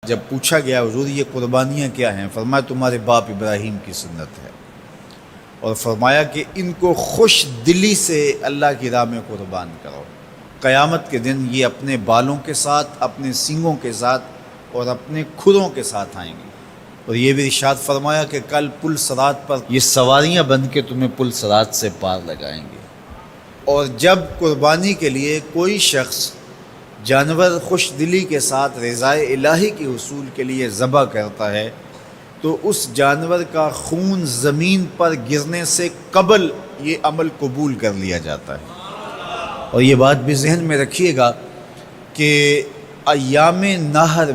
جب پوچھا گیا حضور یہ قربانیاں کیا ہیں، فرمایا تمہارے باپ ابراہیم کی سنت ہے، اور فرمایا کہ ان کو خوش دلی سے اللہ کی راہ میں قربان کرو۔ قیامت کے دن یہ اپنے بالوں کے ساتھ، اپنے سینگوں کے ساتھ اور اپنے کھروں کے ساتھ آئیں گے، اور یہ بھی ارشاد فرمایا کہ کل پل صراط پر یہ سواریاں بن کے تمہیں پل صراط سے پار لگائیں گے۔ اور جب قربانی کے لیے کوئی شخص جانور خوش دلی کے ساتھ رضائے الہی کے حصول کے لیے ذبح کرتا ہے تو اس جانور کا خون زمین پر گرنے سے قبل یہ عمل قبول کر لیا جاتا ہے۔ اور یہ بات بھی ذہن میں رکھیے گا کہ ایام نہر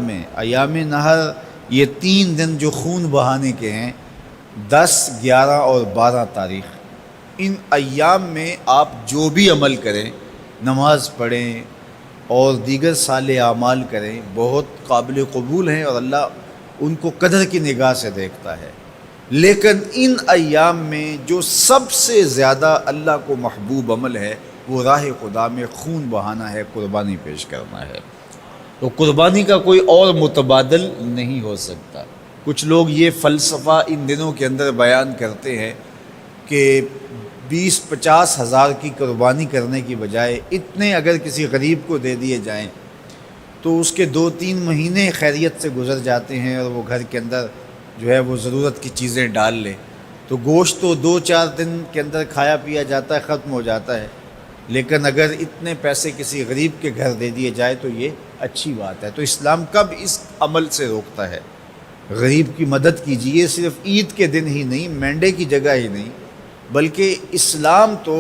یہ 3 دن جو خون بہانے کے ہیں، 10، 11 اور 12 تاریخ، ان ایام میں آپ جو بھی عمل کریں، نماز پڑھیں اور دیگر صالح اعمال کریں، بہت قابل قبول ہیں اور اللہ ان کو قدر کی نگاہ سے دیکھتا ہے۔ لیکن ان ایام میں جو سب سے زیادہ اللہ کو محبوب عمل ہے وہ راہ خدا میں خون بہانا ہے، قربانی پیش کرنا ہے۔ تو قربانی کا کوئی اور متبادل نہیں ہو سکتا۔ کچھ لوگ یہ فلسفہ ان دنوں کے اندر بیان کرتے ہیں کہ 20-50 ہزار کی قربانی کرنے کی بجائے اتنے اگر کسی غریب کو دے دیے جائیں تو اس کے 2-3 مہینے خیریت سے گزر جاتے ہیں، اور وہ گھر کے اندر جو ہے وہ ضرورت کی چیزیں ڈال لے تو گوشت تو 2-4 دن کے اندر کھایا پیا جاتا ہے، ختم ہو جاتا ہے۔ لیکن اگر اتنے پیسے کسی غریب کے گھر دے دیے جائے تو یہ اچھی بات ہے۔ تو اسلام کب اس عمل سے روکتا ہے؟ غریب کی مدد کیجیے، صرف عید کے دن ہی نہیں، مینڈے کی جگہ ہی نہیں، بلکہ اسلام تو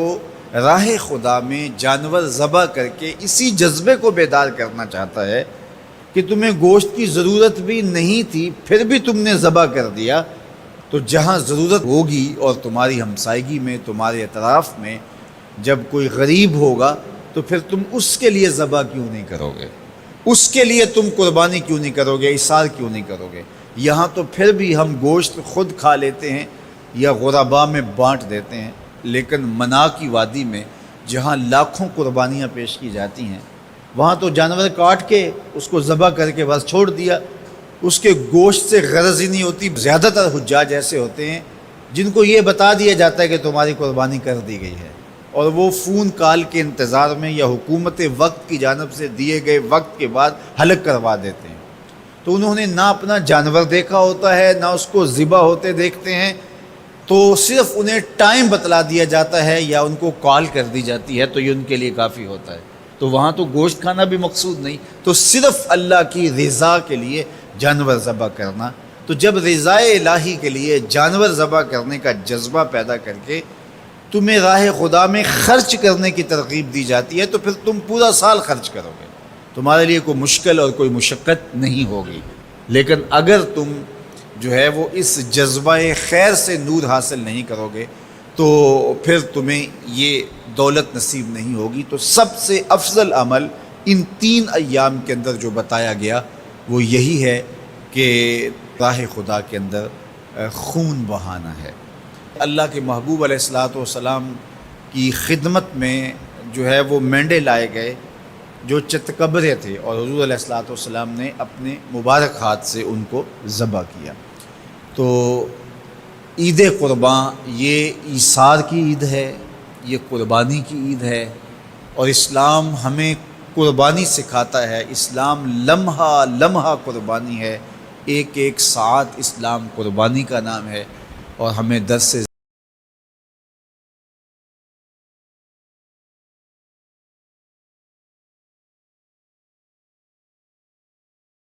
راہ خدا میں جانور ذبح کر کے اسی جذبے کو بیدار کرنا چاہتا ہے کہ تمہیں گوشت کی ضرورت بھی نہیں تھی پھر بھی تم نے ذبح کر دیا، تو جہاں ضرورت ہوگی اور تمہاری ہمسائیگی میں، تمہارے اطراف میں جب کوئی غریب ہوگا تو پھر تم اس کے لیے ذبح کیوں نہیں کرو گے؟ اس کے لیے تم قربانی کیوں نہیں کرو گے؟ اِثار کیوں نہیں کرو گے؟ یہاں تو پھر بھی ہم گوشت خود کھا لیتے ہیں یا غرباء میں بانٹ دیتے ہیں، لیکن منا کی وادی میں جہاں لاکھوں قربانیاں پیش کی جاتی ہیں وہاں تو جانور کاٹ کے اس کو ذبح کر کے بس چھوڑ دیا، اس کے گوشت سے غرض ہی نہیں ہوتی۔ زیادہ تر حجاج ایسے ہوتے ہیں جن کو یہ بتا دیا جاتا ہے کہ تمہاری قربانی کر دی گئی ہے، اور وہ فون کال کے انتظار میں یا حکومت وقت کی جانب سے دیے گئے وقت کے بعد حلق کروا دیتے ہیں۔ تو انہوں نے نہ اپنا جانور دیکھا ہوتا ہے، نہ اس کو ذبح ہوتے دیکھتے ہیں، تو صرف انہیں ٹائم بتلا دیا جاتا ہے یا ان کو کال کر دی جاتی ہے تو یہ ان کے لیے کافی ہوتا ہے۔ تو وہاں تو گوشت کھانا بھی مقصود نہیں، تو صرف اللہ کی رضا کے لیے جانور ذبح کرنا۔ تو جب رضائے الہی کے لیے جانور ذبح کرنے کا جذبہ پیدا کر کے تمہیں راہ خدا میں خرچ کرنے کی ترغیب دی جاتی ہے تو پھر تم پورا سال خرچ کرو گے، تمہارے لیے کوئی مشکل اور کوئی مشقت نہیں ہوگی۔ لیکن اگر تم جو ہے وہ اس جذبہ خیر سے نور حاصل نہیں کرو گے تو پھر تمہیں یہ دولت نصیب نہیں ہوگی۔ تو سب سے افضل عمل ان 3 ایام کے اندر جو بتایا گیا وہ یہی ہے کہ راہ خدا کے اندر خون بہانا ہے۔ اللہ کے محبوب علیہ الصلوۃ والسلام کی خدمت میں جو ہے وہ مینڈے لائے گئے جو چتکبرے تھے، اور حضور علیہ الصلوۃ والسلام نے اپنے مبارک ہاتھ سے ان کو ذبح کیا۔ تو عید قرباں یہ ایثار کی عید ہے، یہ قربانی کی عید ہے، اور اسلام ہمیں قربانی سکھاتا ہے۔ اسلام لمحہ لمحہ قربانی ہے، ایک ایک ساعت اسلام قربانی کا نام ہے، اور ہمیں 10 سے